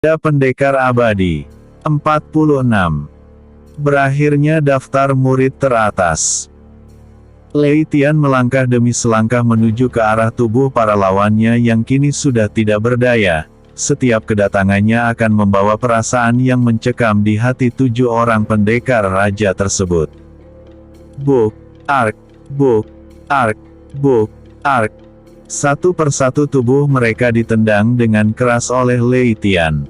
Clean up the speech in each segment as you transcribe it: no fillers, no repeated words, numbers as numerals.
Pendekar Abadi. 46. Berakhirnya daftar murid teratas. Lei Tian melangkah demi selangkah menuju ke arah tubuh para lawannya yang kini sudah tidak berdaya. Setiap kedatangannya akan membawa perasaan yang mencekam di hati 7 orang pendekar raja tersebut. Buk, ark, buk, ark, buk, ark. Satu persatu tubuh mereka ditendang dengan keras oleh Lei Tian.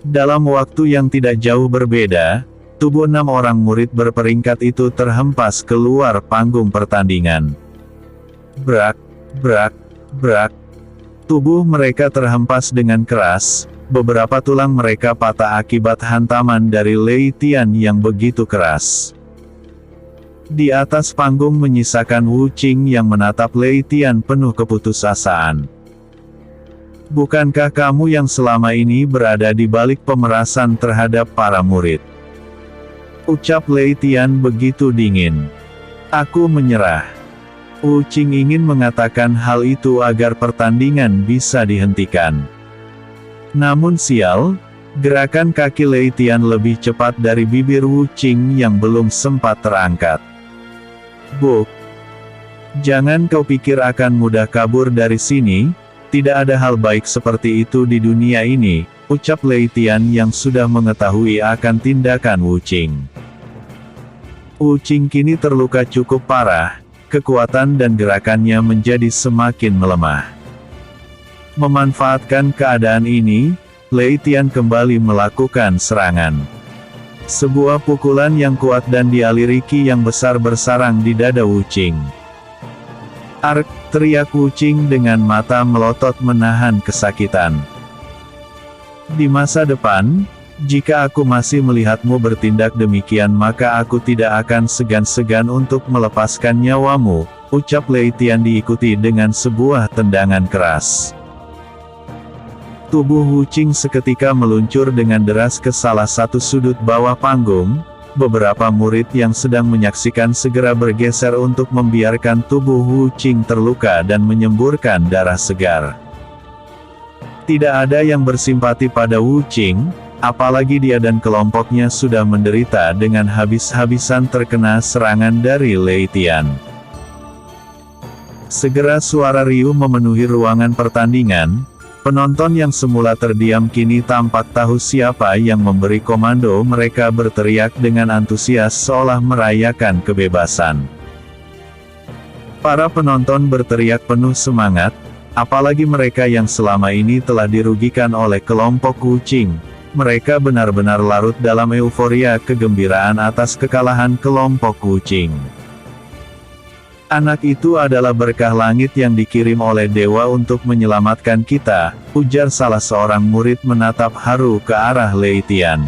Dalam waktu yang tidak jauh berbeda, tubuh 6 orang murid berperingkat itu terhempas keluar panggung pertandingan. Brak, brak, brak. Tubuh mereka terhempas dengan keras, beberapa tulang mereka patah akibat hantaman dari Lei Tian yang begitu keras. Di atas panggung menyisakan Wu Qing yang menatap Lei Tian penuh keputusasaan. Bukankah kamu yang selama ini berada di balik pemerasan terhadap para murid? Ucap Lei Tian begitu dingin. Aku menyerah. Wu Qing ingin mengatakan hal itu agar pertandingan bisa dihentikan. Namun sial, gerakan kaki Lei Tian lebih cepat dari bibir Wu Qing yang belum sempat terangkat. Buk. Jangan kau pikir akan mudah kabur dari sini, tidak ada hal baik seperti itu di dunia ini, ucap Lei Tian yang sudah mengetahui akan tindakan Wu Qing. Wu Qing kini terluka cukup parah, kekuatan dan gerakannya menjadi semakin melemah. Memanfaatkan keadaan ini, Lei Tian kembali melakukan serangan. Sebuah pukulan yang kuat dan dialiri ki yang besar bersarang di dada Wu Qing. Ark, teriak Wu Qing dengan mata melotot menahan kesakitan. Di masa depan, jika aku masih melihatmu bertindak demikian maka aku tidak akan segan-segan untuk melepaskan nyawamu, ucap Lei Tian diikuti dengan sebuah tendangan keras. Tubuh Wu Qing seketika meluncur dengan deras ke salah satu sudut bawah panggung. Beberapa murid yang sedang menyaksikan segera bergeser untuk membiarkan tubuh Wu Qing terluka dan menyemburkan darah segar. Tidak ada yang bersimpati pada Wu Qing, apalagi dia dan kelompoknya sudah menderita dengan habis-habisan terkena serangan dari Lei Tian. Segera suara riuh memenuhi ruangan pertandingan. Penonton yang semula terdiam kini tampak tahu siapa yang memberi komando. Mereka berteriak dengan antusias seolah merayakan kebebasan. Para penonton berteriak penuh semangat, apalagi mereka yang selama ini telah dirugikan oleh kelompok Wu Qing. Mereka benar-benar larut dalam euforia kegembiraan atas kekalahan kelompok Wu Qing. Anak itu adalah berkah langit yang dikirim oleh dewa untuk menyelamatkan kita, ujar salah seorang murid menatap haru ke arah Lei Tian.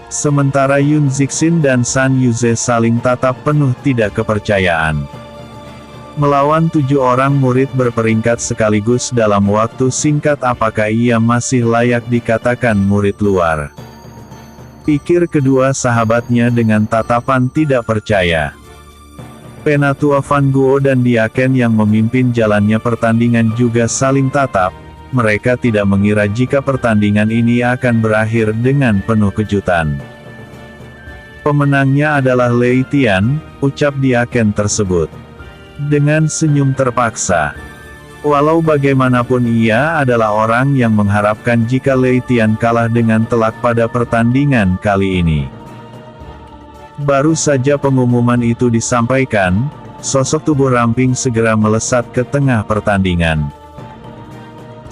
Sementara Yun Zixin dan San Yuze saling tatap penuh tidak kepercayaan. Melawan 7 orang murid berperingkat sekaligus dalam waktu singkat, apakah ia masih layak dikatakan murid luar? Pikir kedua sahabatnya dengan tatapan tidak percaya. Penatua Van Guo dan Diaken yang memimpin jalannya pertandingan juga saling tatap. Mereka tidak mengira jika pertandingan ini akan berakhir dengan penuh kejutan. Pemenangnya adalah Lei Tian, ucap Diaken tersebut. Dengan senyum terpaksa. Walau bagaimanapun ia adalah orang yang mengharapkan jika Lei Tian kalah dengan telak pada pertandingan kali ini. Baru saja pengumuman itu disampaikan, sosok tubuh ramping segera melesat ke tengah pertandingan.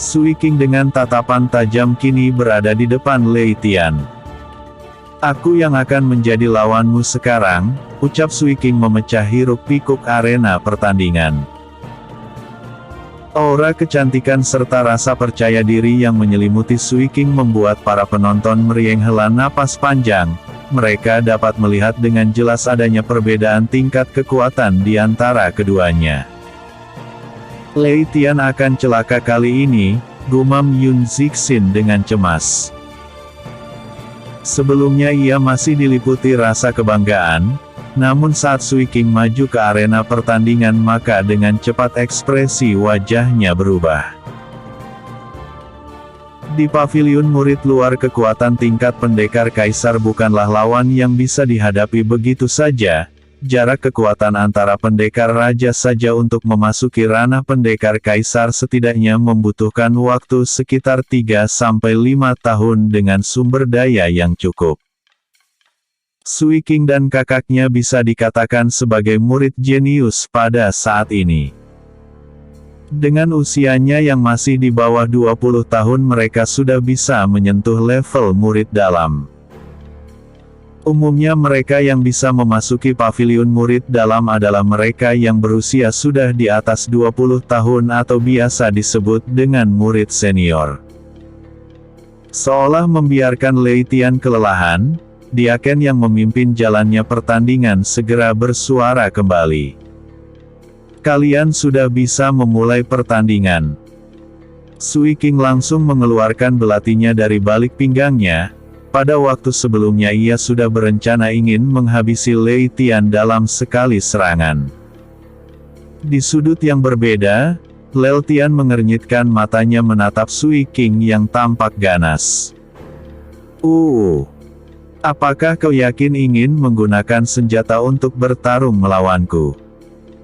Sui Qing dengan tatapan tajam kini berada di depan Lei Tian. Aku yang akan menjadi lawanmu sekarang, ucap Sui Qing memecah hiruk-pikuk arena pertandingan. Aura kecantikan serta rasa percaya diri yang menyelimuti Sui Qing membuat para penonton menghela napas panjang. Mereka dapat melihat dengan jelas adanya perbedaan tingkat kekuatan di antara keduanya. Lei Tian akan celaka kali ini, gumam Yun Zixin dengan cemas. Sebelumnya ia masih diliputi rasa kebanggaan, namun saat Sui Qing maju ke arena pertandingan maka dengan cepat ekspresi wajahnya berubah. Di paviliun murid luar, kekuatan tingkat pendekar kaisar bukanlah lawan yang bisa dihadapi begitu saja. Jarak kekuatan antara pendekar raja saja untuk memasuki ranah pendekar kaisar setidaknya membutuhkan waktu sekitar 3-5 tahun dengan sumber daya yang cukup. Suiking dan kakaknya bisa dikatakan sebagai murid jenius pada saat ini. Dengan usianya yang masih di bawah 20 tahun, mereka sudah bisa menyentuh level murid dalam. Umumnya mereka yang bisa memasuki paviliun murid dalam adalah mereka yang berusia sudah di atas 20 tahun atau biasa disebut dengan murid senior. Seolah membiarkan Lei Tian kelelahan, Diaken yang memimpin jalannya pertandingan segera bersuara kembali. Kalian sudah bisa memulai pertandingan. Suiking langsung mengeluarkan belatinya dari balik pinggangnya. Pada waktu sebelumnya ia sudah berencana ingin menghabisi Lei Tian dalam sekali serangan. Di sudut yang berbeda, Lei Tian mengernyitkan matanya menatap Suiking yang tampak ganas. Apakah kau yakin ingin menggunakan senjata untuk bertarung melawanku?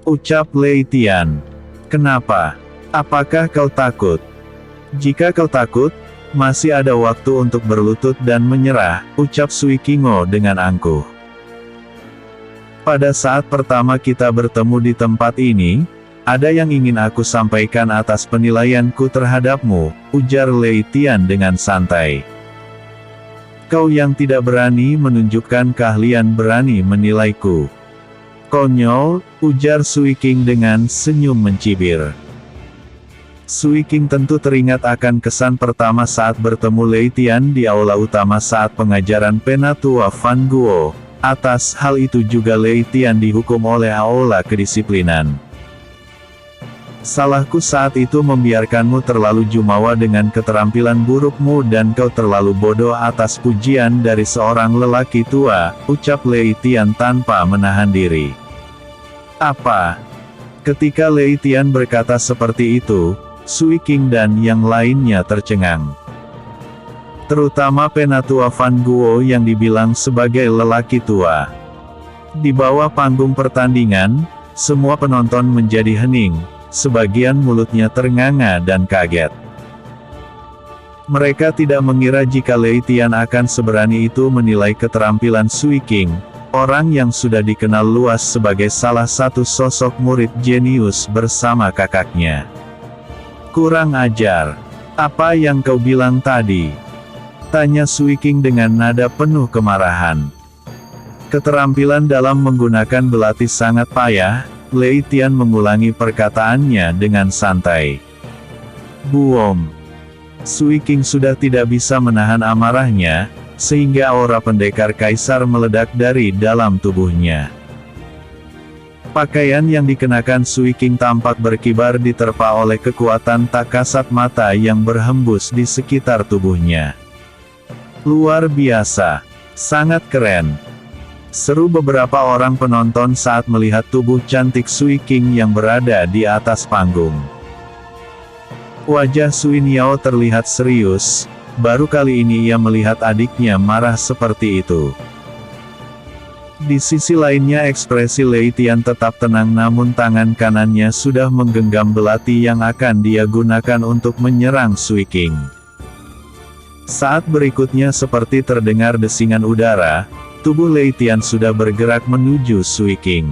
Ucap Lei Tian. Kenapa? Apakah kau takut? Jika kau takut, masih ada waktu untuk berlutut dan menyerah, ucap Suikingo dengan angkuh. Pada saat pertama kita bertemu di tempat ini, ada yang ingin aku sampaikan atas penilaianku terhadapmu, ujar Lei Tian dengan santai. Kau yang tidak berani menunjukkan keahlian berani menilaiku. Konyol, ujar Suiking dengan senyum mencibir. Suiking tentu teringat akan kesan pertama saat bertemu Lei Tian di aula utama saat pengajaran Penatua Van Guo. Atas hal itu juga Lei Tian dihukum oleh aula kedisiplinan. Salahku saat itu membiarkanmu terlalu jumawa dengan keterampilan burukmu dan kau terlalu bodoh atas pujian dari seorang lelaki tua, ucap Lei Tian tanpa menahan diri. Apa? Ketika Lei Tian berkata seperti itu, Suiking dan yang lainnya tercengang. Terutama Penatua Van Guo yang dibilang sebagai lelaki tua. Di bawah panggung pertandingan, semua penonton menjadi hening, sebagian mulutnya ternganga dan kaget. Mereka tidak mengira jika Lei Tian akan seberani itu menilai keterampilan Suiking, orang yang sudah dikenal luas sebagai salah satu sosok murid jenius bersama kakaknya. Kurang ajar. Apa yang kau bilang tadi? Tanya Suiking dengan nada penuh kemarahan. Keterampilan dalam menggunakan belati sangat payah, Lei Tian mengulangi perkataannya dengan santai. Buom. Suiking sudah tidak bisa menahan amarahnya, sehingga aura pendekar kaisar meledak dari dalam tubuhnya. Pakaian yang dikenakan Suiking tampak berkibar diterpa oleh kekuatan tak kasat mata yang berhembus di sekitar tubuhnya. Luar biasa. Sangat keren. Seru beberapa orang penonton saat melihat tubuh cantik Suiking yang berada di atas panggung. Wajah Suiniao terlihat serius, baru kali ini ia melihat adiknya marah seperti itu. Di sisi lainnya ekspresi Lei Tian tetap tenang namun tangan kanannya sudah menggenggam belati yang akan dia gunakan untuk menyerang Suiking. Saat berikutnya seperti terdengar desingan udara, tubuh Lei Tian sudah bergerak menuju Suiking.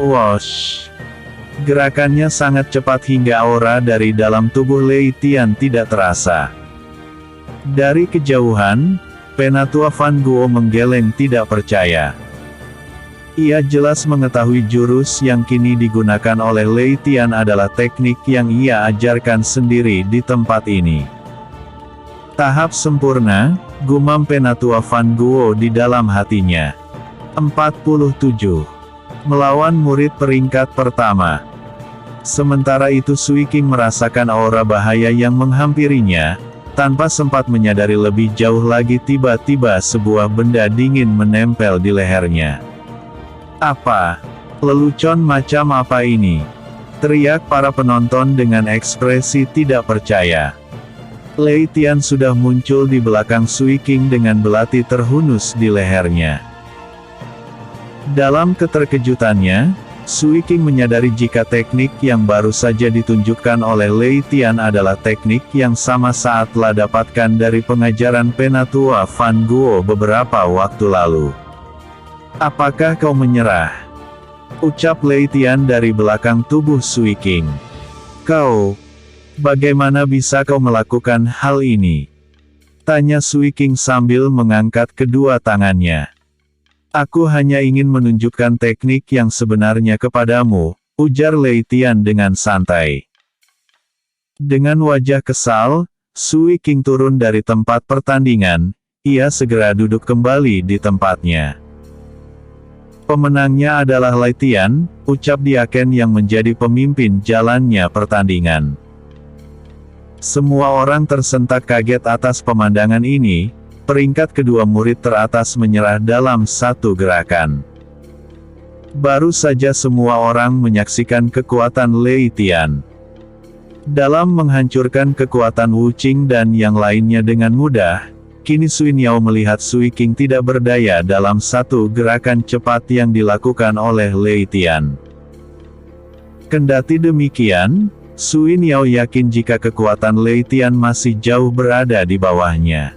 Wosh! Gerakannya sangat cepat hingga aura dari dalam tubuh Lei Tian tidak terasa. Dari kejauhan, Penatua Van Guo menggeleng tidak percaya. Ia jelas mengetahui jurus yang kini digunakan oleh Lei Tian adalah teknik yang ia ajarkan sendiri di tempat ini. Tahap sempurna, gumam Penatua Van Guo di dalam hatinya. 47. Melawan murid peringkat pertama. Sementara itu Suiking merasakan aura bahaya yang menghampirinya. Tanpa sempat menyadari lebih jauh lagi tiba-tiba sebuah benda dingin menempel di lehernya. Apa? Lelucon macam apa ini? Teriak para penonton dengan ekspresi tidak percaya. Lei Tian sudah muncul di belakang Sui King dengan belati terhunus di lehernya. Dalam keterkejutannya, Sui King menyadari jika teknik yang baru saja ditunjukkan oleh Lei Tian adalah teknik yang sama saat telah dapatkan dari pengajaran Penatua Van Guo beberapa waktu lalu. "Apakah kau menyerah?" ucap Lei Tian dari belakang tubuh Sui King. "Kau... bagaimana bisa kau melakukan hal ini?" tanya Sui King sambil mengangkat kedua tangannya. "Aku hanya ingin menunjukkan teknik yang sebenarnya kepadamu," ujar Lei Tian dengan santai. Dengan wajah kesal, Sui King turun dari tempat pertandingan. Ia segera duduk kembali di tempatnya. "Pemenangnya adalah Lei Tian," ucap Diaken yang menjadi pemimpin jalannya pertandingan. Semua orang tersentak kaget atas pemandangan ini. Peringkat kedua murid teratas menyerah dalam satu gerakan. Baru saja semua orang menyaksikan kekuatan Lei Tian. Dalam menghancurkan kekuatan Wu Qing dan yang lainnya dengan mudah, kini Sui Niao melihat Sui King tidak berdaya dalam satu gerakan cepat yang dilakukan oleh Lei Tian. Kendati demikian, Sui Niao yakin jika kekuatan Lei Tian masih jauh berada di bawahnya.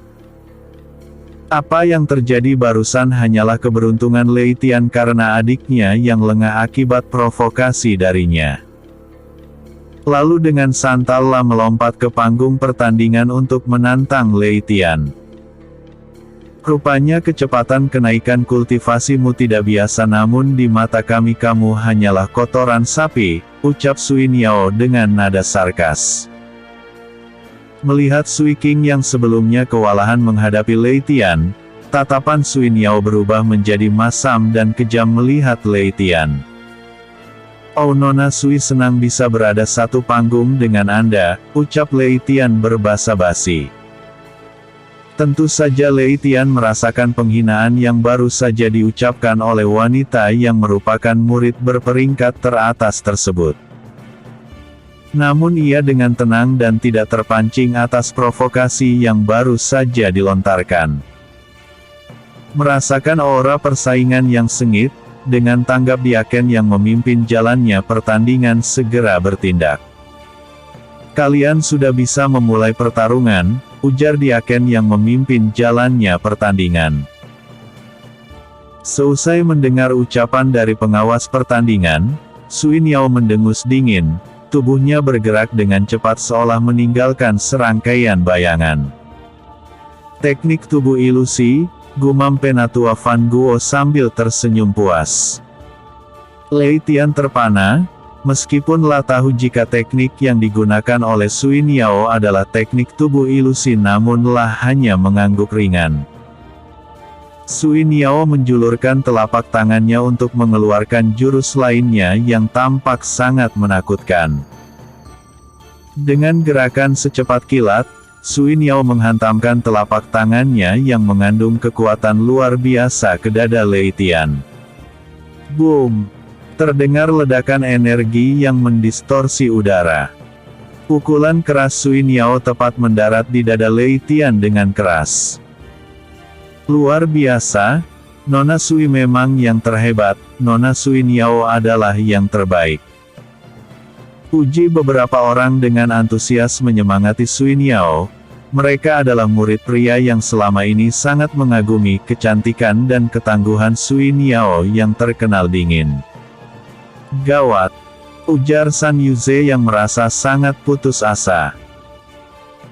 Apa yang terjadi barusan hanyalah keberuntungan Lei Tian karena adiknya yang lengah akibat provokasi darinya. Lalu dengan santallah melompat ke panggung pertandingan untuk menantang Lei Tian. "Rupanya kecepatan kenaikan kultivasimu tidak biasa, namun di mata kami kamu hanyalah kotoran sapi," ucap Sui Niao dengan nada sarkas. Melihat Sui King yang sebelumnya kewalahan menghadapi Lei Tian, tatapan Sui Niao berubah menjadi masam dan kejam melihat Lei Tian. "Oh, Nona Sui senang bisa berada satu panggung dengan Anda," ucap Lei Tian berbasa-basi. Tentu saja Lei Tian merasakan penghinaan yang baru saja diucapkan oleh wanita yang merupakan murid berperingkat teratas tersebut. Namun ia dengan tenang dan tidak terpancing atas provokasi yang baru saja dilontarkan. Merasakan aura persaingan yang sengit, dengan tanggap Diaken yang memimpin jalannya pertandingan segera bertindak. "Kalian sudah bisa memulai pertarungan," ujar Diaken yang memimpin jalannya pertandingan. Seusai mendengar ucapan dari pengawas pertandingan, Sui Niao mendengus dingin. Tubuhnya bergerak dengan cepat seolah meninggalkan serangkaian bayangan. "Teknik tubuh ilusi," gumam Penatua Van Guo sambil tersenyum puas. Lei Tian terpana, meskipun lah tahu jika teknik yang digunakan oleh Sui Niao adalah teknik tubuh ilusi, namun lah hanya mengangguk ringan. Sui Niao menjulurkan telapak tangannya untuk mengeluarkan jurus lainnya yang tampak sangat menakutkan. Dengan gerakan secepat kilat, Sui Niao menghantamkan telapak tangannya yang mengandung kekuatan luar biasa ke dada Lei Tian. Boom! Terdengar ledakan energi yang mendistorsi udara. Pukulan keras Sui Niao tepat mendarat di dada Lei Tian dengan keras. "Luar biasa, Nona Sui memang yang terhebat, Nona Sui Niao adalah yang terbaik," puji beberapa orang dengan antusias menyemangati Sui Niao. Mereka adalah murid pria yang selama ini sangat mengagumi kecantikan dan ketangguhan Sui Niao yang terkenal dingin. "Gawat," ujar San Yuze yang merasa sangat putus asa.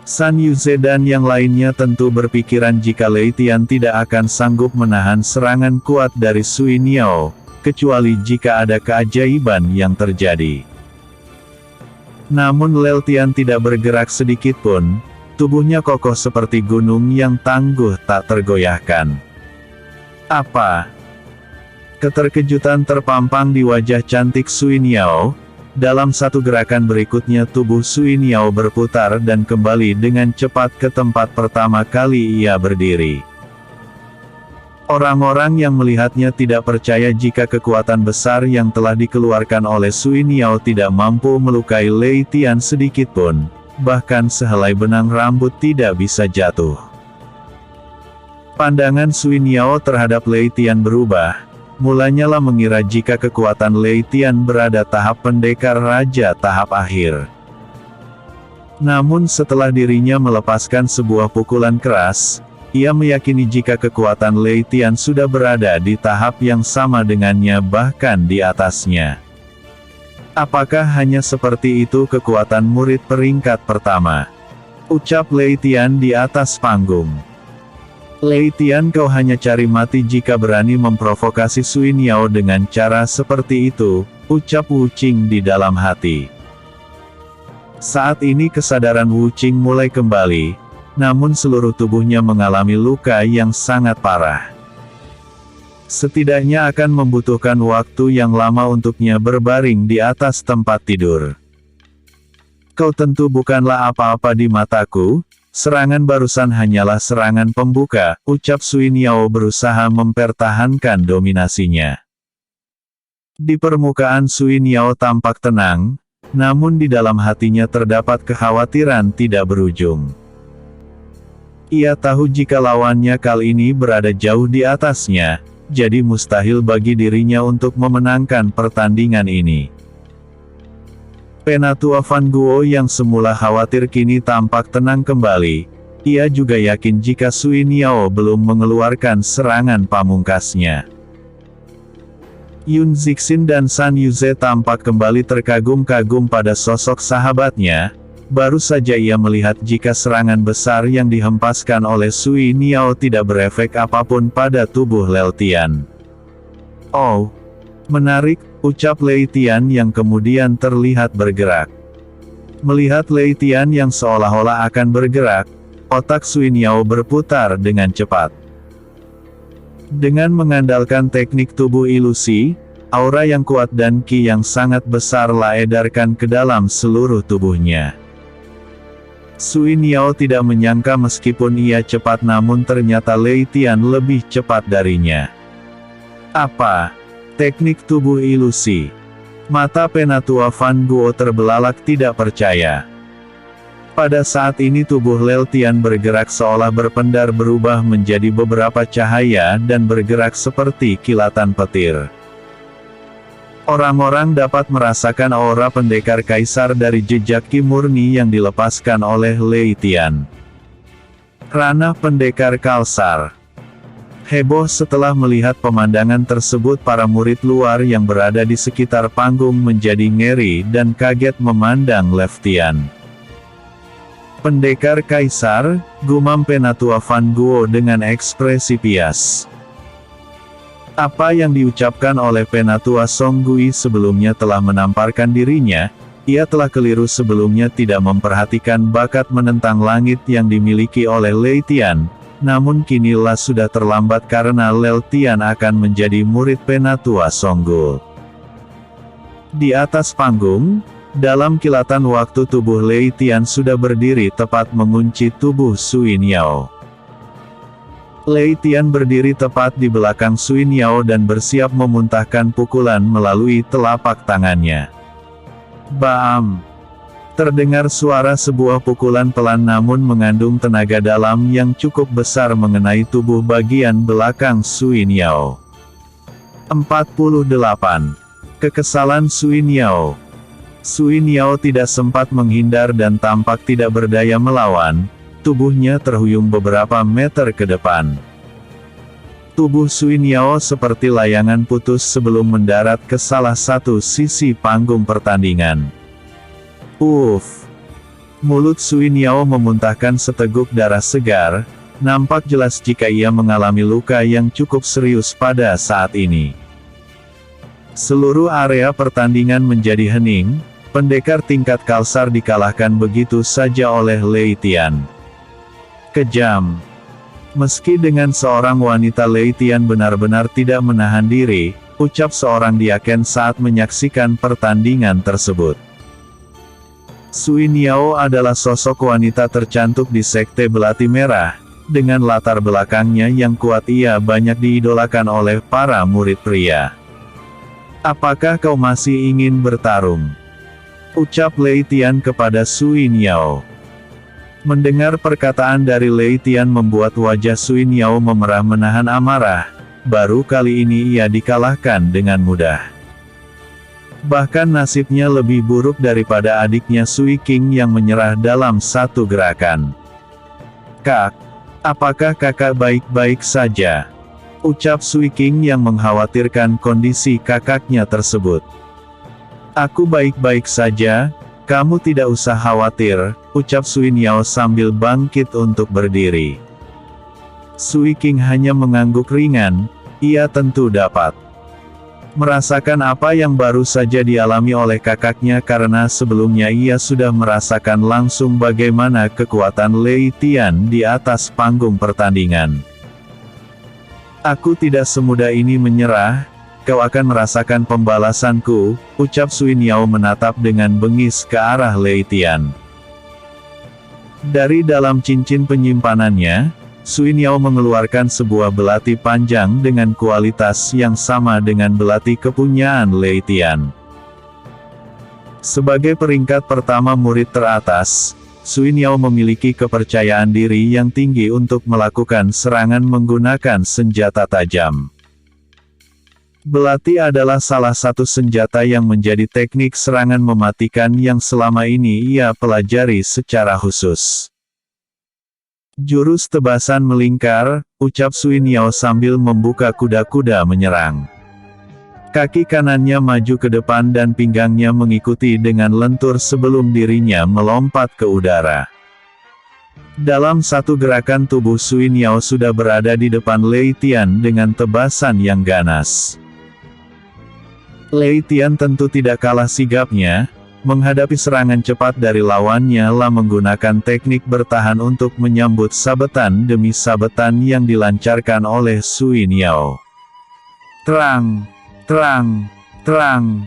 San Yuze dan yang lainnya tentu berpikiran jika Lei Tian tidak akan sanggup menahan serangan kuat dari Sui Niao, kecuali jika ada keajaiban yang terjadi. Namun Lei Tian tidak bergerak sedikit pun, tubuhnya kokoh seperti gunung yang tangguh tak tergoyahkan. "Apa?" Keterkejutan terpampang di wajah cantik Sui Niao. Dalam satu gerakan berikutnya tubuh Sui Niao berputar dan kembali dengan cepat ke tempat pertama kali ia berdiri. Orang-orang yang melihatnya tidak percaya jika kekuatan besar yang telah dikeluarkan oleh Sui Niao tidak mampu melukai Lei Tian sedikitpun. bahkan sehelai benang rambut tidak bisa jatuh. Pandangan Sui Niao terhadap Lei Tian berubah, mulanya lah mengira jika kekuatan Lei Tian berada tahap pendekar raja tahap akhir. Namun setelah dirinya melepaskan sebuah pukulan keras, ia meyakini jika kekuatan Lei Tian sudah berada di tahap yang sama dengannya bahkan di atasnya. Apakah hanya seperti itu kekuatan murid peringkat pertama? Ucap Lei Tian di atas panggung. Lei Tian, kau hanya cari mati jika berani memprovokasi Sui Niao dengan cara seperti itu, ucap Wu Qing di dalam hati. Saat ini kesadaran Wu Qing mulai kembali, namun seluruh tubuhnya mengalami luka yang sangat parah. Setidaknya akan membutuhkan waktu yang lama untuknya berbaring di atas tempat tidur. Kau tentu bukanlah apa-apa di mataku. Serangan barusan hanyalah serangan pembuka, ucap Sui Niao berusaha mempertahankan dominasinya. Di permukaan Sui Niao tampak tenang, namun di dalam hatinya terdapat kekhawatiran tidak berujung. Ia tahu jika lawannya kali ini berada jauh di atasnya, jadi mustahil bagi dirinya untuk memenangkan pertandingan ini. Penatua Fan Guo yang semula khawatir kini tampak tenang kembali. Ia juga yakin jika Sui Niao belum mengeluarkan serangan pamungkasnya. Yun Zixin dan San Yuze tampak kembali terkagum-kagum pada sosok sahabatnya. Baru saja ia melihat jika serangan besar yang dihempaskan oleh Sui Niao tidak berefek apapun pada tubuh Lei Tian. Oh, menarik, ucap Lei Tian yang kemudian terlihat bergerak. Melihat Lei Tian yang seolah-olah akan bergerak, otak Sui Niao berputar dengan cepat. Dengan mengandalkan teknik tubuh ilusi, aura yang kuat dan ki yang sangat besar lah edarkan ke dalam seluruh tubuhnya. Sui Niao tidak menyangka meskipun ia cepat namun ternyata Lei Tian lebih cepat darinya. Apa? Teknik tubuh ilusi. Mata Penatua Fan Guo terbelalak tidak percaya. Pada saat ini tubuh Lei Tian bergerak seolah berpendar berubah menjadi beberapa cahaya dan bergerak seperti kilatan petir. Orang-orang dapat merasakan aura pendekar kaisar dari jejak ki murni yang dilepaskan oleh Lei Tian. Ranah pendekar Kalsar. Heboh setelah melihat pemandangan tersebut, para murid luar yang berada di sekitar panggung menjadi ngeri dan kaget memandang Lei Tian. Pendekar kaisar, gumam Penatua Fan Guo dengan ekspresi pias. Apa yang diucapkan oleh Penatua Song Gui sebelumnya telah menamparkan dirinya. Ia telah keliru sebelumnya tidak memperhatikan bakat menentang langit yang dimiliki oleh Lei Tian. Namun kinilah sudah terlambat karena Lei Tian akan menjadi murid Penatua Song Gui. Di atas panggung, dalam kilatan waktu tubuh Lei Tian sudah berdiri tepat mengunci tubuh Sui Niao. Lei Tian berdiri tepat di belakang Sui Niao dan bersiap memuntahkan pukulan melalui telapak tangannya. Bam! Terdengar suara sebuah pukulan pelan namun mengandung tenaga dalam yang cukup besar mengenai tubuh bagian belakang Sui Niao. 48. Kekesalan Sui Niao. Sui Niao tidak sempat menghindar dan tampak tidak berdaya melawan, tubuhnya terhuyung beberapa meter ke depan. Tubuh Sui Niao seperti layangan putus sebelum mendarat ke salah satu sisi panggung pertandingan. Uff! Mulut Sui Niao memuntahkan seteguk darah segar, nampak jelas jika ia mengalami luka yang cukup serius pada saat ini. Seluruh area pertandingan menjadi hening, pendekar tingkat Kalsar dikalahkan begitu saja oleh Lei Tian. Kejam. Meski dengan seorang wanita Lei Tian benar-benar tidak menahan diri, ucap seorang diaken saat menyaksikan pertandingan tersebut. Sui Niao adalah sosok wanita tercantik di Sekte Belati Merah. Dengan latar belakangnya yang kuat ia banyak diidolakan oleh para murid pria. Apakah kau masih ingin bertarung? Ucap Lei Tian kepada Sui Niao. Mendengar perkataan dari Lei Tian membuat wajah Sui Niao memerah menahan amarah, baru kali ini ia dikalahkan dengan mudah. Bahkan nasibnya lebih buruk daripada adiknya Sui King yang menyerah dalam satu gerakan. "Kak, apakah kakak baik-baik saja?" ucap Sui King yang mengkhawatirkan kondisi kakaknya tersebut. "Aku baik-baik saja, kamu tidak usah khawatir," ucap Sui Niao sambil bangkit untuk berdiri. Sui King hanya mengangguk ringan, ia tentu dapat merasakan apa yang baru saja dialami oleh kakaknya karena sebelumnya ia sudah merasakan langsung bagaimana kekuatan Lei Tian di atas panggung pertandingan. "Aku tidak semudah ini menyerah, kau akan merasakan pembalasanku," ucap Sui Niao menatap dengan bengis ke arah Lei Tian. Dari dalam cincin penyimpanannya, Sui Niao mengeluarkan sebuah belati panjang dengan kualitas yang sama dengan belati kepunyaan Lei Tian. Sebagai peringkat pertama murid teratas, Sui Niao memiliki kepercayaan diri yang tinggi untuk melakukan serangan menggunakan senjata tajam. Belati adalah salah satu senjata yang menjadi teknik serangan mematikan yang selama ini ia pelajari secara khusus. "Jurus tebasan melingkar," ucap Sui Niao sambil membuka kuda-kuda menyerang. Kaki kanannya maju ke depan dan pinggangnya mengikuti dengan lentur sebelum dirinya melompat ke udara. Dalam satu gerakan tubuh Sui Niao sudah berada di depan Lei Tian dengan tebasan yang ganas. Lei Tian tentu tidak kalah sigapnya. Menghadapi serangan cepat dari lawannya lah menggunakan teknik bertahan untuk menyambut sabetan demi sabetan yang dilancarkan oleh Sui Niao. Terang, terang, terang.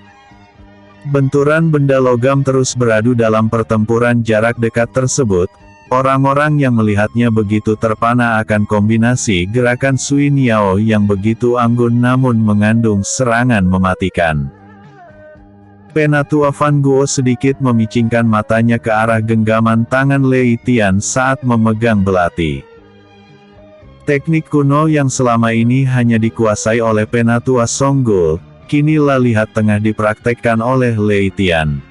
Benturan benda logam terus beradu dalam pertempuran jarak dekat tersebut. Orang-orang yang melihatnya begitu terpana akan kombinasi gerakan Sui Niao yang begitu anggun namun mengandung serangan mematikan. Penatua Fan Guo sedikit memicingkan matanya ke arah genggaman tangan Lei Tian saat memegang belati. Teknik kuno yang selama ini hanya dikuasai oleh Penatua Songgul, kini lah lihat tengah dipraktekkan oleh Lei Tian.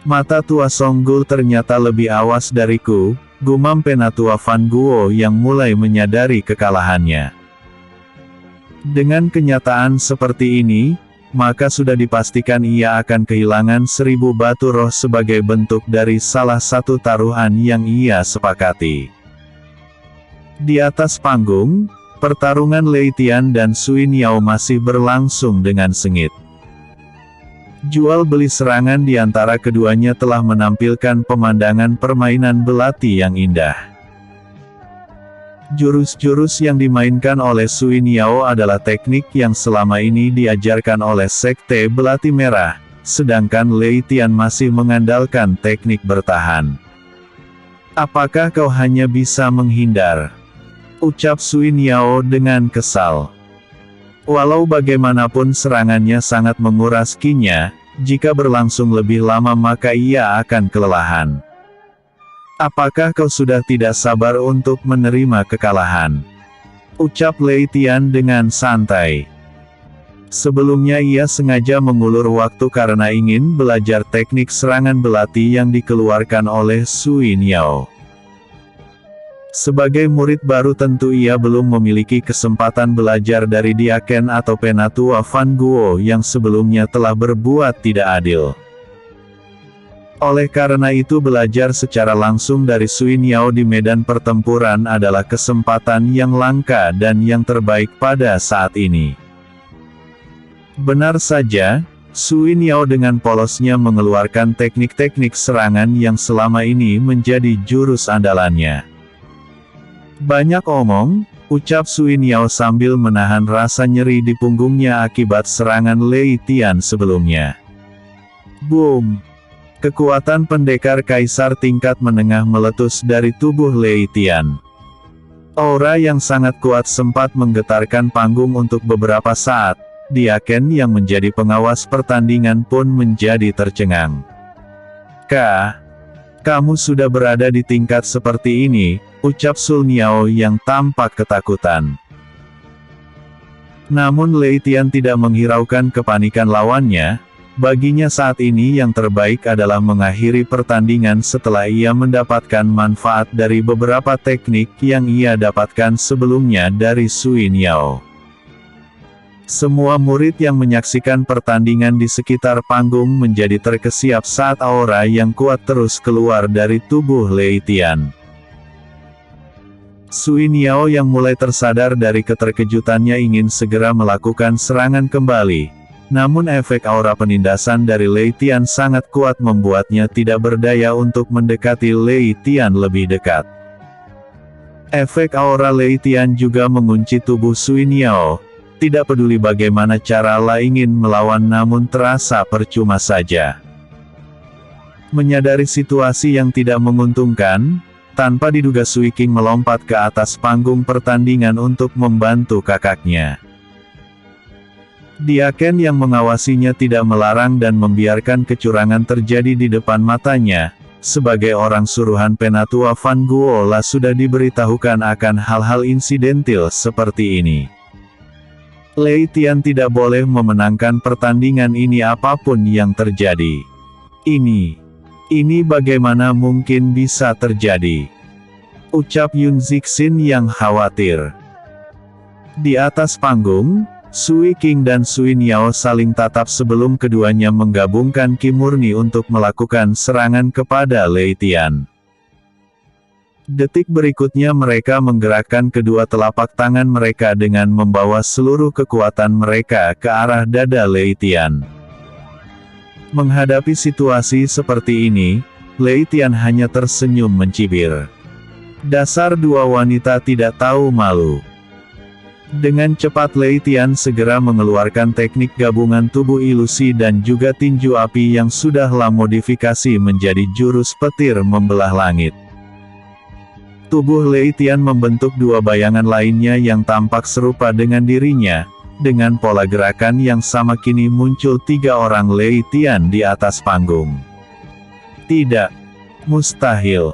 "Mata tua Songgul ternyata lebih awas dariku," gumam Penatua Fan Guo yang mulai menyadari kekalahannya. Dengan kenyataan seperti ini, maka sudah dipastikan ia akan kehilangan 1000 batu roh sebagai bentuk dari salah satu taruhan yang ia sepakati. Di atas panggung, pertarungan Lei Tian dan Sui Niao masih berlangsung dengan sengit. Jual beli serangan di antara keduanya telah menampilkan pemandangan permainan belati yang indah. Jurus-jurus yang dimainkan oleh Sui Niao adalah teknik yang selama ini diajarkan oleh Sekte Belati Merah, sedangkan Lei Tian masih mengandalkan teknik bertahan. "Apakah kau hanya bisa menghindar?" ucap Sui Niao dengan kesal. Walau bagaimanapun serangannya sangat menguras ki-nya, jika berlangsung lebih lama maka ia akan kelelahan. "Apakah kau sudah tidak sabar untuk menerima kekalahan?" ucap Lei Tian dengan santai. Sebelumnya ia sengaja mengulur waktu karena ingin belajar teknik serangan belati yang dikeluarkan oleh Sui Niao. Sebagai murid baru tentu ia belum memiliki kesempatan belajar dari Diaken atau Penatua Fan Guo yang sebelumnya telah berbuat tidak adil. Oleh karena itu belajar secara langsung dari Sui Niao di medan pertempuran adalah kesempatan yang langka dan yang terbaik pada saat ini. Benar saja, Sui Niao dengan polosnya mengeluarkan teknik-teknik serangan yang selama ini menjadi jurus andalannya. "Banyak omong," ucap Sui Niao sambil menahan rasa nyeri di punggungnya akibat serangan Lei Tian sebelumnya. Boom! Kekuatan pendekar kaisar tingkat menengah meletus dari tubuh Lei Tian. Aura yang sangat kuat sempat menggetarkan panggung untuk beberapa saat. Diaken yang menjadi pengawas pertandingan pun menjadi tercengang. Kamu sudah berada di tingkat seperti ini, ucap Sul Niao yang tampak ketakutan. Namun Lei Tian tidak menghiraukan kepanikan lawannya. Baginya saat ini yang terbaik adalah mengakhiri pertandingan setelah ia mendapatkan manfaat dari beberapa teknik yang ia dapatkan sebelumnya dari Sui Niao. Semua murid yang menyaksikan pertandingan di sekitar panggung menjadi terkesiap saat aura yang kuat terus keluar dari tubuh Lei Tian. Sui Niao yang mulai tersadar dari keterkejutannya ingin segera melakukan serangan kembali. Namun efek aura penindasan dari Lei Tian sangat kuat membuatnya tidak berdaya untuk mendekati Lei Tian lebih dekat. Efek aura Lei Tian juga mengunci tubuh Sui Niao. Tidak peduli bagaimana cara Lei ingin melawan namun terasa percuma saja. Menyadari situasi yang tidak menguntungkan, tanpa diduga Sui King melompat ke atas panggung pertandingan untuk membantu kakaknya. Diaken yang mengawasinya tidak melarang dan membiarkan kecurangan terjadi di depan matanya. Sebagai orang suruhan Penatua Van Guola sudah diberitahukan akan hal-hal insidentil seperti ini. Lei Tian tidak boleh memenangkan pertandingan ini apapun yang terjadi. Ini bagaimana mungkin bisa terjadi? Ucap Yun Zixin yang khawatir. Di atas panggung, Sui King dan Sui Niao saling tatap sebelum keduanya menggabungkan ki murni untuk melakukan serangan kepada Lei Tian. Detik berikutnya mereka menggerakkan kedua telapak tangan mereka dengan membawa seluruh kekuatan mereka ke arah dada Lei Tian. Menghadapi situasi seperti ini, Lei Tian hanya tersenyum mencibir. Dasar dua wanita tidak tahu malu. Dengan cepat Lei Tian segera mengeluarkan teknik gabungan tubuh ilusi dan juga tinju api yang sudahlah modifikasi menjadi jurus petir membelah langit. Tubuh Lei Tian membentuk dua bayangan lainnya yang tampak serupa dengan dirinya. Dengan pola gerakan yang sama kini muncul tiga orang Lei Tian di atas panggung. Tidak. Mustahil.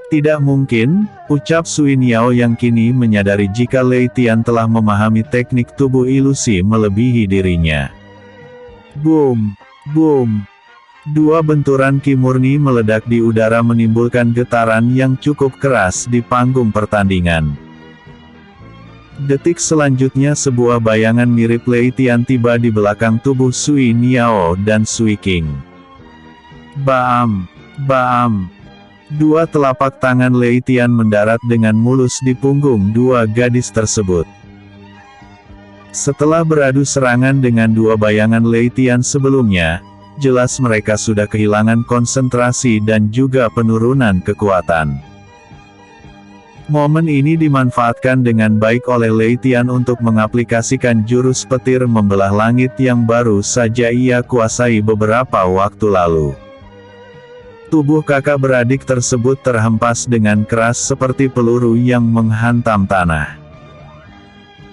Tidak mungkin, ucap Sui Niao yang kini menyadari jika Lei Tian telah memahami teknik tubuh ilusi melebihi dirinya. Boom! Boom! Dua benturan ki murni meledak di udara menimbulkan getaran yang cukup keras di panggung pertandingan. Detik selanjutnya sebuah bayangan mirip Lei Tian tiba di belakang tubuh Sui Niao dan Sui King. Baam! Baam! Dua telapak tangan Lei Tian mendarat dengan mulus di punggung dua gadis tersebut. Setelah beradu serangan dengan dua bayangan Lei Tian sebelumnya, jelas mereka sudah kehilangan konsentrasi dan juga penurunan kekuatan. Momen ini dimanfaatkan dengan baik oleh Lei Tian untuk mengaplikasikan jurus petir membelah langit yang baru saja ia kuasai beberapa waktu lalu. Tubuh kakak beradik tersebut terhempas dengan keras seperti peluru yang menghantam tanah.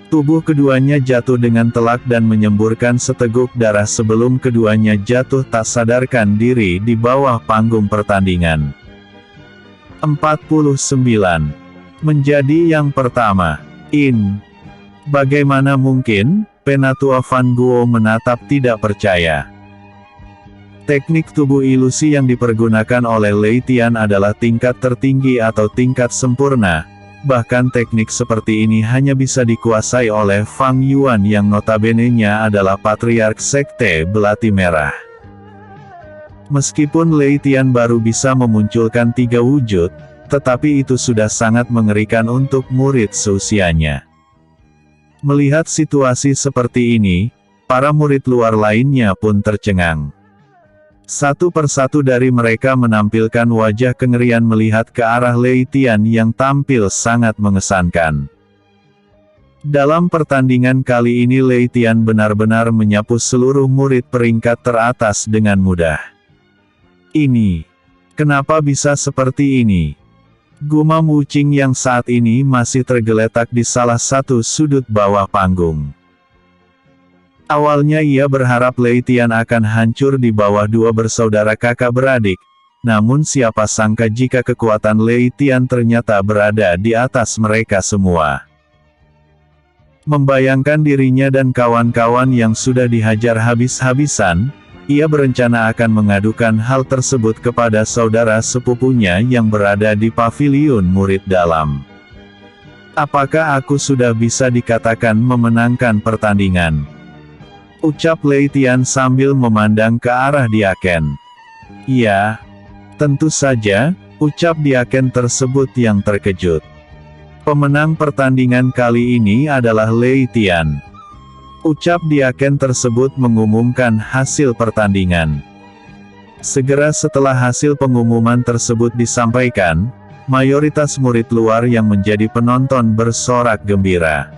Tubuh keduanya jatuh dengan telak dan menyemburkan seteguk darah sebelum keduanya jatuh tak sadarkan diri di bawah panggung pertandingan. 49. Menjadi yang pertama. Bagaimana mungkin? Penatua Van Guo menatap tidak percaya. Teknik tubuh ilusi yang dipergunakan oleh Lei Tian adalah tingkat tertinggi atau tingkat sempurna. Bahkan teknik seperti ini hanya bisa dikuasai oleh Fang Yuan yang notabene-nya adalah patriark sekte Belati Merah. Meskipun Lei Tian baru bisa memunculkan 3 wujud, tetapi itu sudah sangat mengerikan untuk murid seusianya. Melihat situasi seperti ini, para murid luar lainnya pun tercengang. Satu persatu dari mereka menampilkan wajah kengerian melihat ke arah Lei Tian yang tampil sangat mengesankan. Dalam pertandingan kali ini Lei Tian benar-benar menyapu seluruh murid peringkat teratas dengan mudah. Kenapa bisa seperti ini? Gumam Wuqing yang saat ini masih tergeletak di salah satu sudut bawah panggung. Awalnya ia berharap Lei Tian akan hancur di bawah dua bersaudara kakak beradik, namun siapa sangka jika kekuatan Lei Tian ternyata berada di atas mereka semua. Membayangkan dirinya dan kawan-kawan yang sudah dihajar habis-habisan, ia berencana akan mengadukan hal tersebut kepada saudara sepupunya yang berada di paviliun murid dalam. Apakah aku sudah bisa dikatakan memenangkan pertandingan? Ucap Lei Tian sambil memandang ke arah Diaken. Ya, tentu saja, ucap Diaken tersebut yang terkejut. Pemenang pertandingan kali ini adalah Lei Tian. Ucap Diaken tersebut mengumumkan hasil pertandingan. Segera setelah hasil pengumuman tersebut disampaikan, mayoritas murid luar yang menjadi penonton bersorak gembira.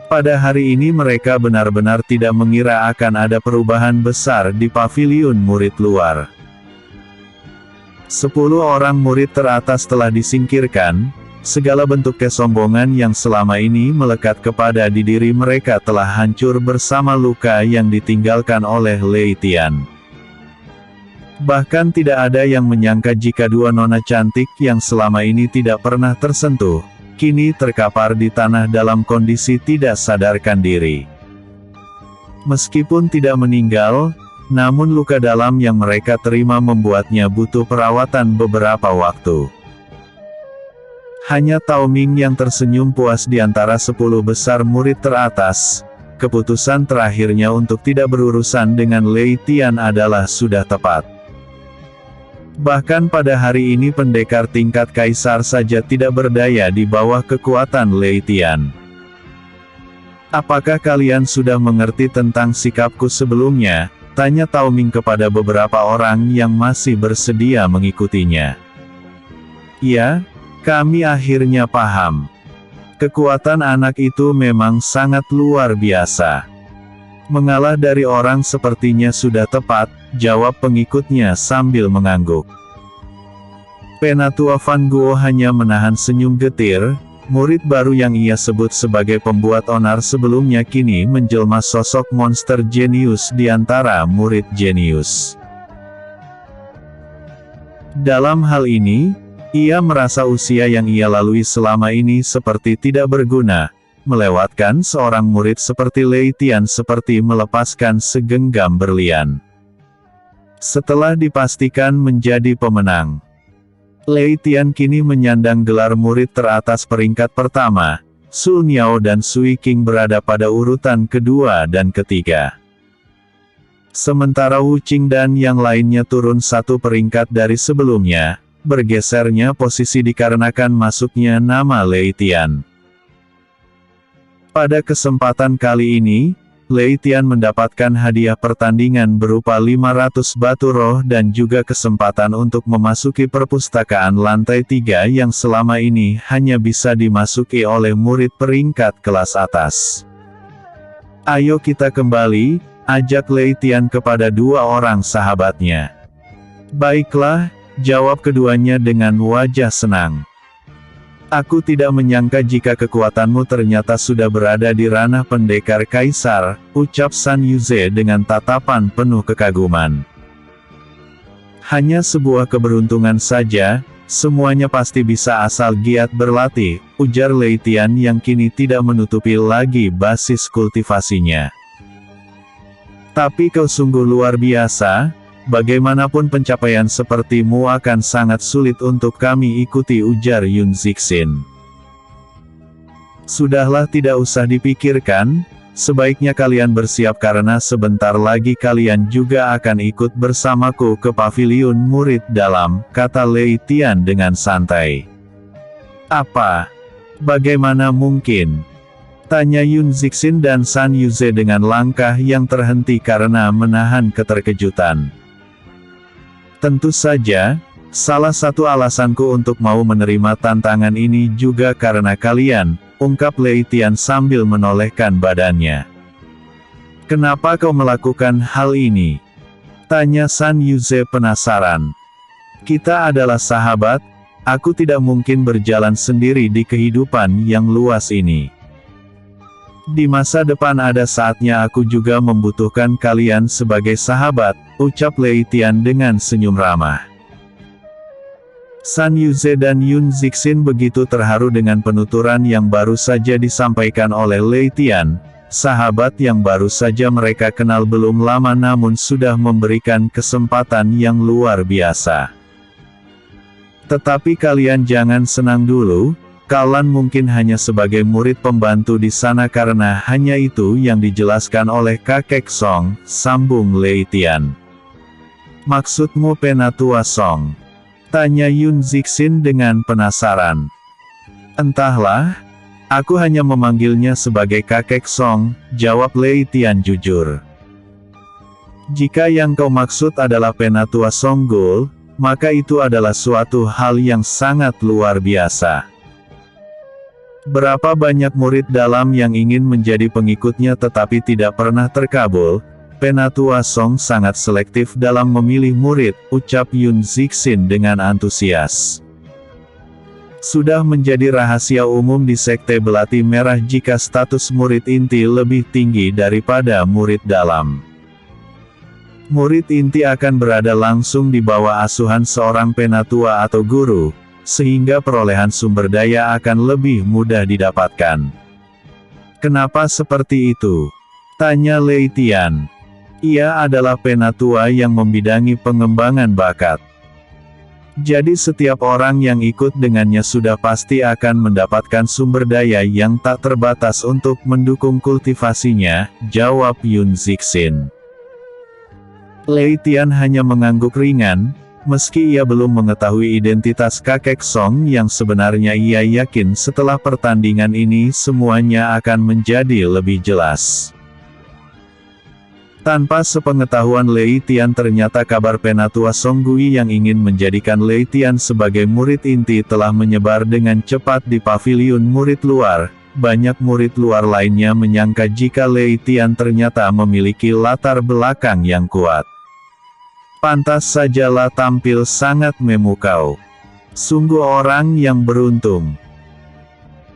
Pada hari ini mereka benar-benar tidak mengira akan ada perubahan besar di paviliun murid luar. 10 orang murid teratas telah disingkirkan. Segala bentuk kesombongan yang selama ini melekat kepada diri mereka telah hancur bersama luka yang ditinggalkan oleh Lei Tian. Bahkan tidak ada yang menyangka jika dua nona cantik yang selama ini tidak pernah tersentuh, kini terkapar di tanah dalam kondisi tidak sadarkan diri. Meskipun tidak meninggal, namun luka dalam yang mereka terima membuatnya butuh perawatan beberapa waktu. Hanya Tao Ming yang tersenyum puas di antara 10 besar murid teratas. Keputusan terakhirnya untuk tidak berurusan dengan Lei Tian adalah sudah tepat. Bahkan pada hari ini pendekar tingkat kaisar saja tidak berdaya di bawah kekuatan Lei Tian. Apakah kalian sudah mengerti tentang sikapku sebelumnya? Tanya Tao Ming kepada beberapa orang yang masih bersedia mengikutinya. Ya, kami akhirnya paham. Kekuatan anak itu memang sangat luar biasa. Mengalah dari orang sepertinya sudah tepat, jawab pengikutnya sambil mengangguk. Penatua Van Guo hanya menahan senyum getir. Murid baru yang ia sebut sebagai pembuat onar sebelumnya kini menjelma sosok monster jenius di antara murid jenius. Dalam hal ini, ia merasa usia yang ia lalui selama ini seperti tidak berguna. Melewatkan seorang murid seperti Lei Tian seperti melepaskan segenggam berlian. Setelah dipastikan menjadi pemenang, Lei Tian kini menyandang gelar murid teratas peringkat pertama. Su Niao dan Sui Qing berada pada urutan kedua dan ketiga. Sementara Wu Qing dan yang lainnya turun satu peringkat dari sebelumnya. Bergesernya posisi dikarenakan masuknya nama Lei Tian. Pada kesempatan kali ini, Lei Tian mendapatkan hadiah pertandingan berupa 500 batu roh dan juga kesempatan untuk memasuki perpustakaan lantai 3 yang selama ini hanya bisa dimasuki oleh murid peringkat kelas atas. Ayo kita kembali, ajak Lei Tian kepada dua orang sahabatnya. Baiklah, jawab keduanya dengan wajah senang. Aku tidak menyangka jika kekuatanmu ternyata sudah berada di ranah pendekar kaisar, ucap San Yuze dengan tatapan penuh kekaguman. Hanya sebuah keberuntungan saja, semuanya pasti bisa asal giat berlatih, ujar Lei Tian yang kini tidak menutupi lagi basis kultivasinya. Tapi kau sungguh luar biasa. Bagaimanapun pencapaian sepertimu akan sangat sulit untuk kami ikuti, ujar Yun Zixin. Sudahlah, tidak usah dipikirkan, sebaiknya kalian bersiap karena sebentar lagi kalian juga akan ikut bersamaku ke paviliun murid dalam, kata Lei Tian dengan santai. Apa? Bagaimana mungkin? Tanya Yun Zixin dan San Yuze dengan langkah yang terhenti karena menahan keterkejutan. Tentu saja, salah satu alasanku untuk mau menerima tantangan ini juga karena kalian, ungkap Lei Tian sambil menolehkan badannya. Kenapa kau melakukan hal ini? Tanya San Yuze penasaran. Kita adalah sahabat, aku tidak mungkin berjalan sendiri di kehidupan yang luas ini. Di masa depan ada saatnya aku juga membutuhkan kalian sebagai sahabat, ucap Lei Tian dengan senyum ramah. San Yuze dan Yun Zixin begitu terharu dengan penuturan yang baru saja disampaikan oleh Lei Tian, sahabat yang baru saja mereka kenal belum lama namun sudah memberikan kesempatan yang luar biasa. Tetapi kalian jangan senang dulu, kalian mungkin hanya sebagai murid pembantu di sana karena hanya itu yang dijelaskan oleh kakek Song, sambung Lei Tian. Maksudmu Penatua Song? Tanya Yun Zixin dengan penasaran. Entahlah, aku hanya memanggilnya sebagai kakek Song, jawab Lei Tian jujur. Jika yang kau maksud adalah Penatua Songgul, maka itu adalah suatu hal yang sangat luar biasa. Berapa banyak murid dalam yang ingin menjadi pengikutnya tetapi tidak pernah terkabul. Penatua Song sangat selektif dalam memilih murid, ucap Yun Zixin dengan antusias. Sudah menjadi rahasia umum di Sekte Belati Merah jika status murid inti lebih tinggi daripada murid dalam. Murid inti akan berada langsung di bawah asuhan seorang penatua atau guru, sehingga perolehan sumber daya akan lebih mudah didapatkan. Kenapa seperti itu? Tanya Lei Tian. Ia adalah penatua yang membidangi pengembangan bakat. Jadi setiap orang yang ikut dengannya sudah pasti akan mendapatkan sumber daya yang tak terbatas untuk mendukung kultivasinya, jawab Yun Zixin. Lei Tian hanya mengangguk ringan, meski ia belum mengetahui identitas kakek Song yang sebenarnya ia yakin setelah pertandingan ini semuanya akan menjadi lebih jelas. Tanpa sepengetahuan Lei Tian ternyata kabar Penatua Songgui yang ingin menjadikan Lei Tian sebagai murid inti telah menyebar dengan cepat di paviliun murid luar. Banyak murid luar lainnya menyangka jika Lei Tian ternyata memiliki latar belakang yang kuat. Pantas sajalah tampil sangat memukau. Sungguh orang yang beruntung.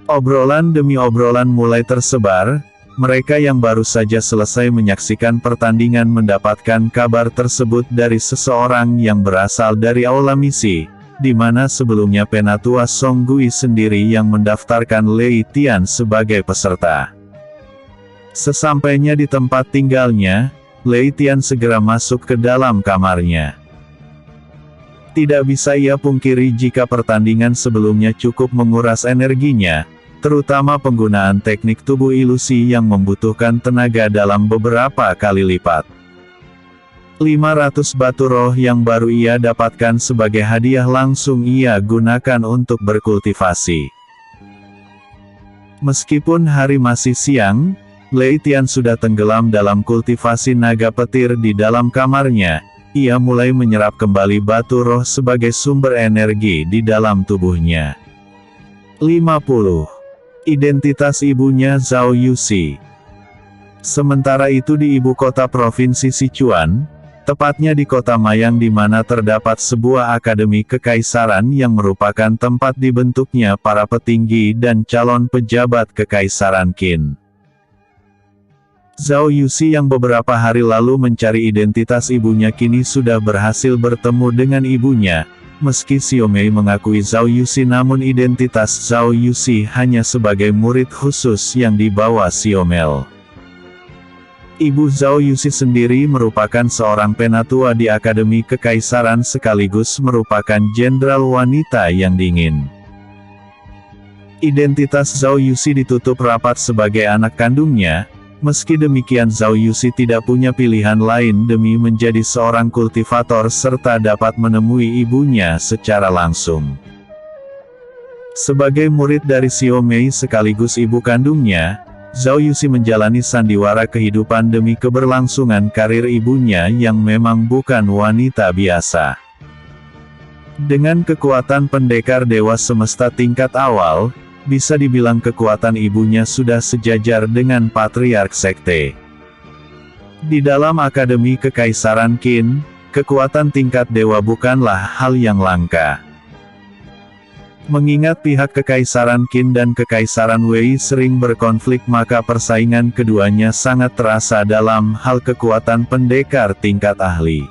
Obrolan demi obrolan mulai tersebar. Mereka yang baru saja selesai menyaksikan pertandingan mendapatkan kabar tersebut dari seseorang yang berasal dari aula misi, di mana sebelumnya Penatua Songgui sendiri yang mendaftarkan Lei Tian sebagai peserta. Sesampainya di tempat tinggalnya, Lei Tian segera masuk ke dalam kamarnya. Tidak bisa ia pungkiri jika pertandingan sebelumnya cukup menguras energinya, terutama penggunaan teknik tubuh ilusi yang membutuhkan tenaga dalam beberapa kali lipat. 500 batu roh yang baru ia dapatkan sebagai hadiah langsung ia gunakan untuk berkultivasi. Meskipun hari masih siang, Lei Tian sudah tenggelam dalam kultivasi naga petir di dalam kamarnya. Ia mulai menyerap kembali batu roh sebagai sumber energi di dalam tubuhnya. 50. Identitas ibunya Zhao Yuxi. Sementara itu di ibu kota provinsi Sichuan, tepatnya di kota Mayang di mana terdapat sebuah akademi kekaisaran yang merupakan tempat dibentuknya para petinggi dan calon pejabat kekaisaran Qin. Zhao Yuxi yang beberapa hari lalu mencari identitas ibunya kini sudah berhasil bertemu dengan ibunya. Meski Xiaomei mengakui Zhao Yuxi namun identitas Zhao Yuxi hanya sebagai murid khusus yang dibawa Xiaomei. Ibu Zhao Yuxi sendiri merupakan seorang penatua di Akademi Kekaisaran sekaligus merupakan jenderal wanita yang dingin. Identitas Zhao Yuxi ditutup rapat sebagai anak kandungnya. Meski demikian Zhao Yuxi tidak punya pilihan lain demi menjadi seorang kultivator serta dapat menemui ibunya secara langsung. Sebagai murid dari Xiaomei sekaligus ibu kandungnya, Zhao Yuxi menjalani sandiwara kehidupan demi keberlangsungan karir ibunya yang memang bukan wanita biasa. Dengan kekuatan pendekar dewa semesta tingkat awal, bisa dibilang kekuatan ibunya sudah sejajar dengan patriark sekte. Di dalam Akademi Kekaisaran Qin, kekuatan tingkat dewa bukanlah hal yang langka. Mengingat pihak Kekaisaran Qin dan Kekaisaran Wei sering berkonflik maka persaingan keduanya sangat terasa dalam hal kekuatan pendekar tingkat ahli.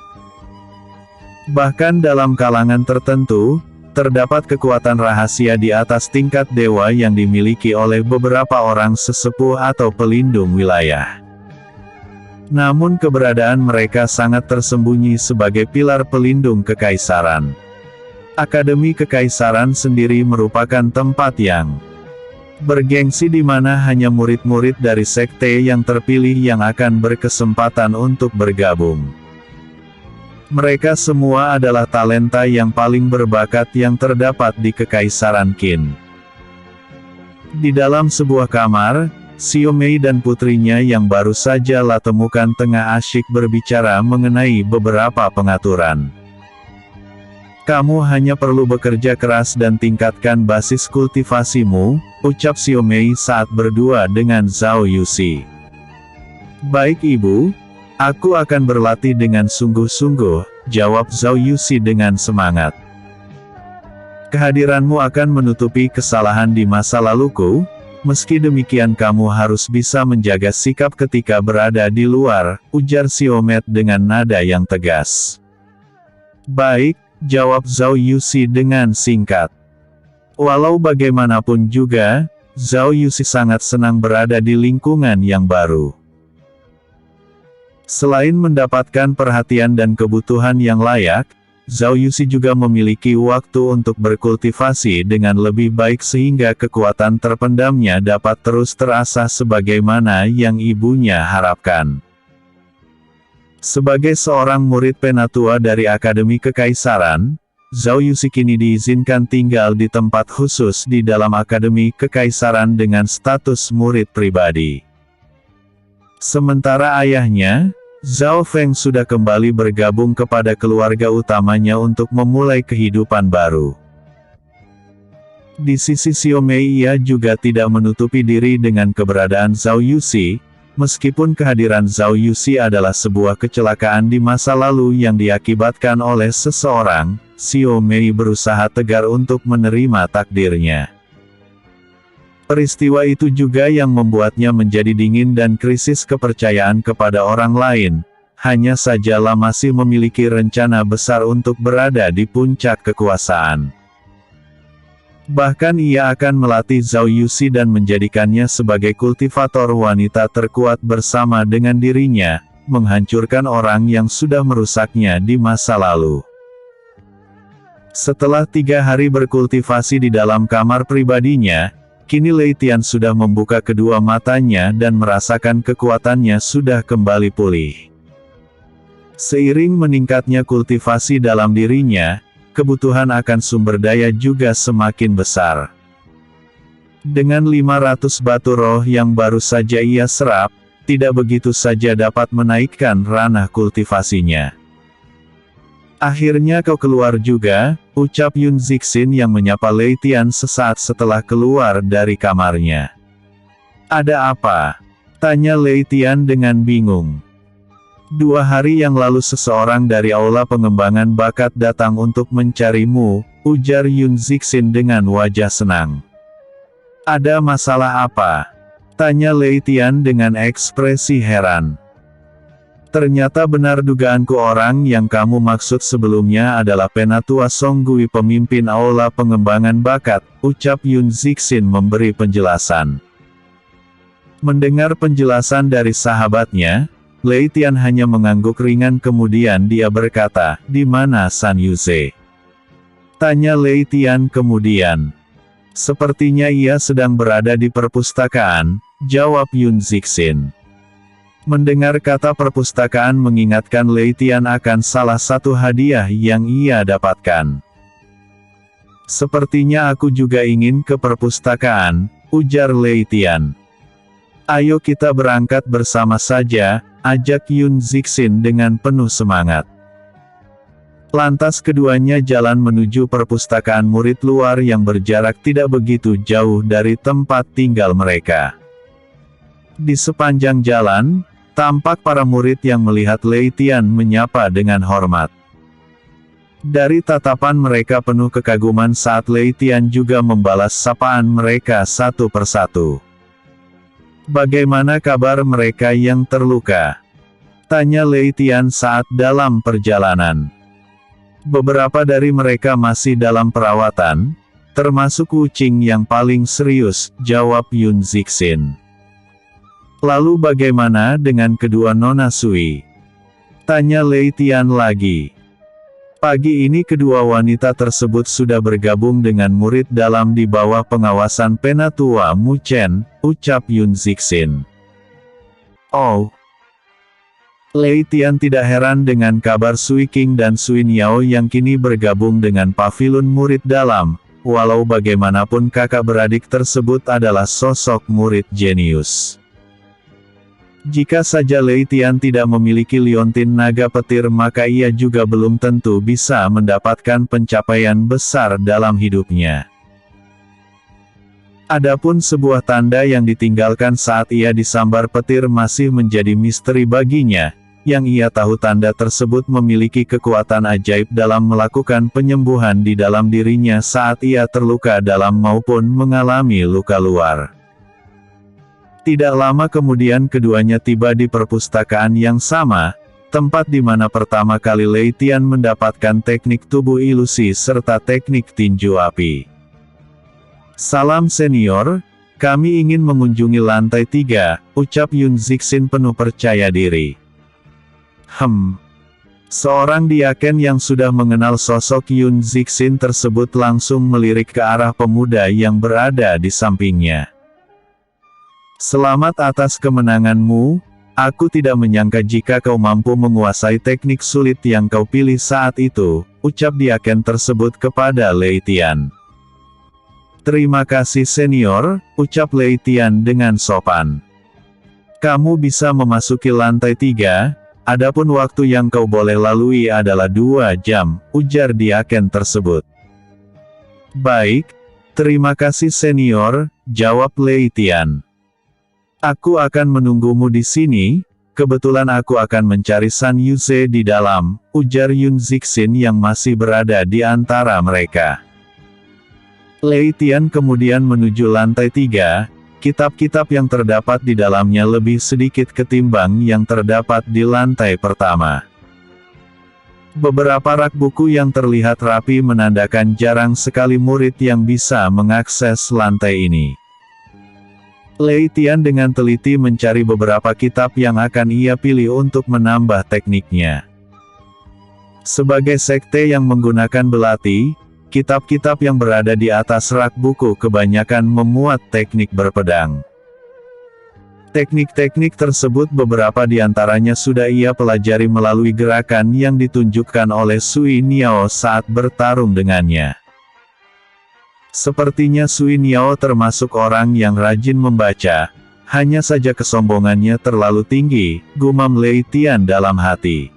Bahkan dalam kalangan tertentu, terdapat kekuatan rahasia di atas tingkat dewa yang dimiliki oleh beberapa orang sesepuh atau pelindung wilayah. Namun keberadaan mereka sangat tersembunyi sebagai pilar pelindung kekaisaran. Akademi Kekaisaran sendiri merupakan tempat yang bergengsi di mana hanya murid-murid dari sekte yang terpilih yang akan berkesempatan untuk bergabung. Mereka semua adalah talenta yang paling berbakat yang terdapat di Kekaisaran Qin. Di dalam sebuah kamar, Xiao Mei dan putrinya yang baru saja Lah temukan tengah asyik berbicara mengenai beberapa pengaturan. Kamu hanya perlu bekerja keras dan tingkatkan basis kultivasimu, ucap Xiao Mei saat berdua dengan Zhao Yuxi. Baik ibu, aku akan berlatih dengan sungguh-sungguh, jawab Zhao Yuxi dengan semangat. Kehadiranmu akan menutupi kesalahan di masa laluku, meski demikian kamu harus bisa menjaga sikap ketika berada di luar, ujar Xiaomet dengan nada yang tegas. Baik, jawab Zhao Yuxi dengan singkat. Walau bagaimanapun juga, Zhao Yuxi sangat senang berada di lingkungan yang baru. Selain mendapatkan perhatian dan kebutuhan yang layak, Zhao Yuxi juga memiliki waktu untuk berkultivasi dengan lebih baik sehingga kekuatan terpendamnya dapat terus terasah sebagaimana yang ibunya harapkan. Sebagai seorang murid penatua dari Akademi Kekaisaran, Zhao Yuxi kini diizinkan tinggal di tempat khusus di dalam Akademi Kekaisaran dengan status murid pribadi. Sementara ayahnya, Zhao Feng sudah kembali bergabung kepada keluarga utamanya untuk memulai kehidupan baru. Di sisi Xiao Mei ia juga tidak menutupi diri dengan keberadaan Zhao Yuxi, meskipun kehadiran Zhao Yuxi adalah sebuah kecelakaan di masa lalu yang diakibatkan oleh seseorang, Xiao Mei berusaha tegar untuk menerima takdirnya. Peristiwa itu juga yang membuatnya menjadi dingin dan krisis kepercayaan kepada orang lain, hanya saja Lah masih memiliki rencana besar untuk berada di puncak kekuasaan. Bahkan ia akan melatih Zhao Yuxi dan menjadikannya sebagai kultivator wanita terkuat bersama dengan dirinya, menghancurkan orang yang sudah merusaknya di masa lalu. Setelah 3 hari berkultivasi di dalam kamar pribadinya, kini Lei Tian sudah membuka kedua matanya dan merasakan kekuatannya sudah kembali pulih. Seiring meningkatnya kultivasi dalam dirinya, kebutuhan akan sumber daya juga semakin besar. Dengan 500 batu roh yang baru saja ia serap, tidak begitu saja dapat menaikkan ranah kultivasinya. Akhirnya kau keluar juga, ucap Yun Zixin yang menyapa Lei Tian sesaat setelah keluar dari kamarnya. Ada apa? Tanya Lei Tian dengan bingung. 2 hari yang lalu seseorang dari Aula Pengembangan Bakat datang untuk mencarimu, ujar Yun Zixin dengan wajah senang. Ada masalah apa? Tanya Lei Tian dengan ekspresi heran. Ternyata benar dugaanku, orang yang kamu maksud sebelumnya adalah Penatua Songgui pemimpin Aula Pengembangan Bakat, ucap Yun Zixin memberi penjelasan. Mendengar penjelasan dari sahabatnya, Lei Tian hanya mengangguk ringan kemudian dia berkata, di mana San Yuze? Tanya Lei Tian kemudian. Sepertinya ia sedang berada di perpustakaan, jawab Yun Zixin. Mendengar kata perpustakaan mengingatkan Lei Tian akan salah satu hadiah yang ia dapatkan. Sepertinya aku juga ingin ke perpustakaan, ujar Lei Tian. Ayo kita berangkat bersama saja, ajak Yun Zixin dengan penuh semangat. Lantas keduanya jalan menuju perpustakaan murid luar yang berjarak tidak begitu jauh dari tempat tinggal mereka. Di sepanjang jalan, tampak para murid yang melihat Lei Tian menyapa dengan hormat. Dari tatapan mereka penuh kekaguman saat Lei Tian juga membalas sapaan mereka satu persatu. Bagaimana kabar mereka yang terluka? Tanya Lei Tian saat dalam perjalanan. Beberapa dari mereka masih dalam perawatan, termasuk Wu Qing yang paling serius, jawab Yun Zixin. Lalu bagaimana dengan kedua Nona Sui? Tanya Lei Tian lagi. Pagi ini kedua wanita tersebut sudah bergabung dengan murid dalam di bawah pengawasan Penatua Mu Chen, ucap Yun Zixin. Oh. Lei Tian tidak heran dengan kabar Sui Qing dan Sui Niao yang kini bergabung dengan pavilion murid dalam, walau bagaimanapun kakak beradik tersebut adalah sosok murid jenius. Jika saja Lei Tian tidak memiliki liontin naga petir maka ia juga belum tentu bisa mendapatkan pencapaian besar dalam hidupnya. Adapun sebuah tanda yang ditinggalkan saat ia disambar petir masih menjadi misteri baginya. Yang ia tahu tanda tersebut memiliki kekuatan ajaib dalam melakukan penyembuhan di dalam dirinya saat ia terluka dalam maupun mengalami luka luar. Tidak lama kemudian keduanya tiba di perpustakaan yang sama, tempat di mana pertama kali Lei Tian mendapatkan teknik tubuh ilusi serta teknik tinju api. Salam senior, kami ingin mengunjungi lantai 3, ucap Yun Zixin penuh percaya diri. Seorang diaken yang sudah mengenal sosok Yun Zixin tersebut langsung melirik ke arah pemuda yang berada di sampingnya. Selamat atas kemenanganmu, aku tidak menyangka jika kau mampu menguasai teknik sulit yang kau pilih saat itu, ucap diaken tersebut kepada Lei Tian. Terima kasih senior, ucap Lei Tian dengan sopan. Kamu bisa memasuki lantai 3, adapun waktu yang kau boleh lalui adalah 2 jam, ujar diaken tersebut. Baik, terima kasih senior, jawab Lei Tian. Aku akan menunggumu di sini, kebetulan aku akan mencari San Yuze di dalam, ujar Yun Zixin yang masih berada di antara mereka. Lei Tian kemudian menuju lantai 3, kitab-kitab yang terdapat di dalamnya lebih sedikit ketimbang yang terdapat di lantai pertama. Beberapa rak buku yang terlihat rapi menandakan jarang sekali murid yang bisa mengakses lantai ini. Lei Tian dengan teliti mencari beberapa kitab yang akan ia pilih untuk menambah tekniknya. Sebagai sekte yang menggunakan belati, kitab-kitab yang berada di atas rak buku kebanyakan memuat teknik berpedang. Teknik-teknik tersebut beberapa di antaranya sudah ia pelajari melalui gerakan yang ditunjukkan oleh Sui Niao saat bertarung dengannya. Sepertinya Sui Niao termasuk orang yang rajin membaca, hanya saja kesombongannya terlalu tinggi, gumam Lei Tian dalam hati.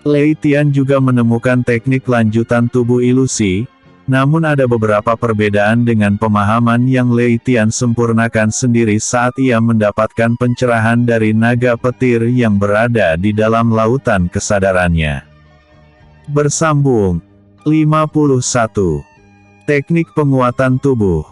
Lei Tian juga menemukan teknik lanjutan tubuh ilusi, namun ada beberapa perbedaan dengan pemahaman yang Lei Tian sempurnakan sendiri saat ia mendapatkan pencerahan dari naga petir yang berada di dalam lautan kesadarannya. Bersambung 51. Teknik penguatan tubuh.